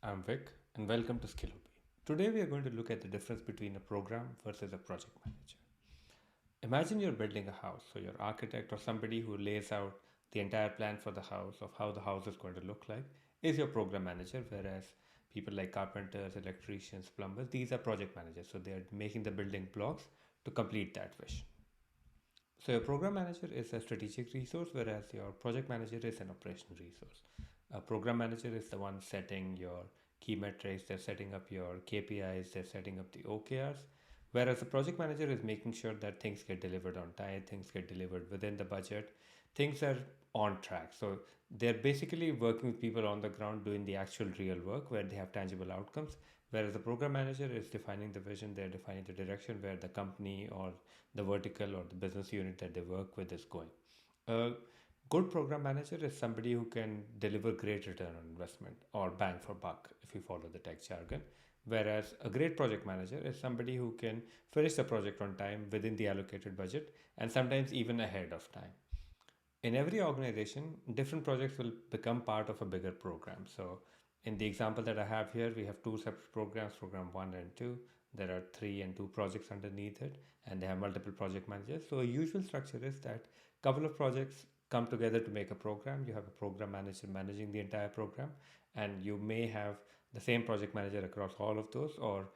I'm Vic, and welcome to Skillobi. Today we are going to look at the difference between a program versus a project manager. Imagine you're building a house, so your architect or somebody who lays out the entire plan for the house of how the house is going to look like is your program manager, whereas people like carpenters, electricians, plumbers, these are project managers, so they're making the building blocks to complete that vision. So your program manager is a strategic resource, whereas your project manager is an operational resource. A program manager is the one setting your key metrics, they're setting up your KPIs, they're setting up the OKRs, whereas the project manager is making sure that things get delivered on time, things get delivered within the budget, things are on track. So they're basically working with people on the ground doing the actual real work where they have tangible outcomes, whereas the program manager is defining the vision, they're defining the direction where the company or the vertical or the business unit that they work with is going. A good program manager is somebody who can deliver great return on investment or bang for buck if you follow the tech jargon. Whereas a great project manager is somebody who can finish the project on time within the allocated budget and sometimes even ahead of time. In every organization, different projects will become part of a bigger program. So, in the example that I have here, we have two separate programs, program one and two. There are three and two projects underneath it, and they have multiple project managers. So, a usual structure is that a couple of projects come together to make a program. You have a program manager managing the entire program, and you may have the same project manager across all of those, or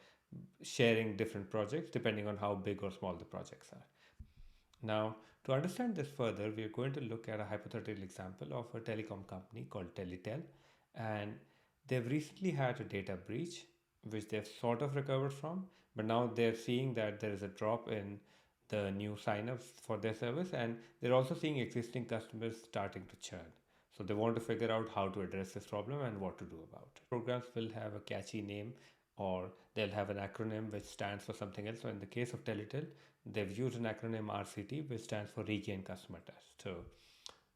sharing different projects depending on how big or small the projects are. Now, to understand this further, we are going to look at a hypothetical example of a telecom company called Teletel. And they've recently had a data breach, which they've sort of recovered from, but now they're seeing that there is a drop in the new signups for their service, and they're also seeing existing customers starting to churn. So they want to figure out how to address this problem and what to do about it. Programs will have a catchy name or they'll have an acronym which stands for something else. So in the case of Teletel, they've used an acronym RCT, which stands for Regain Customer Trust. So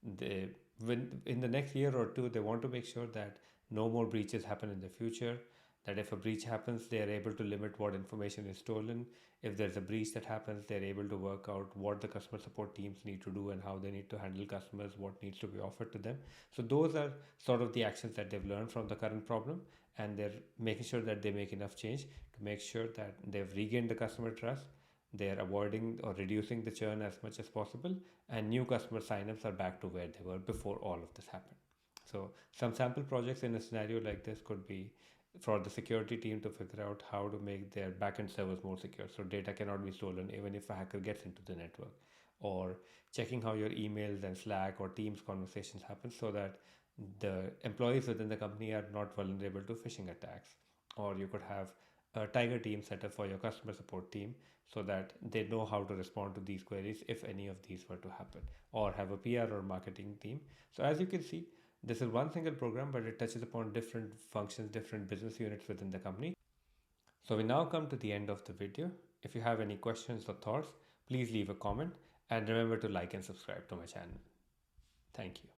they, when in the next year or two, they want to make sure that no more breaches happen in the future. That if a breach happens, they are able to limit what information is stolen. If there's a breach that happens, they're able to work out what the customer support teams need to do and how they need to handle customers, what needs to be offered to them. So those are sort of the actions that they've learned from the current problem, and they're making sure that they make enough change to make sure that they've regained the customer trust, they're avoiding or reducing the churn as much as possible, and new customer signups are back to where they were before all of this happened. So some sample projects in a scenario like this could be for the security team to figure out how to make their backend servers more secure so data cannot be stolen even if a hacker gets into the network, or checking how your emails and Slack or Teams conversations happen so that the employees within the company are not vulnerable to phishing attacks. Or you could have a tiger team set up for your customer support team so that they know how to respond to these queries if any of these were to happen, or have a PR or marketing team. So as you can see, this is one single program, but it touches upon different functions, different business units within the company. So we now come to the end of the video. If you have any questions or thoughts, please leave a comment and remember to like and subscribe to my channel. Thank you.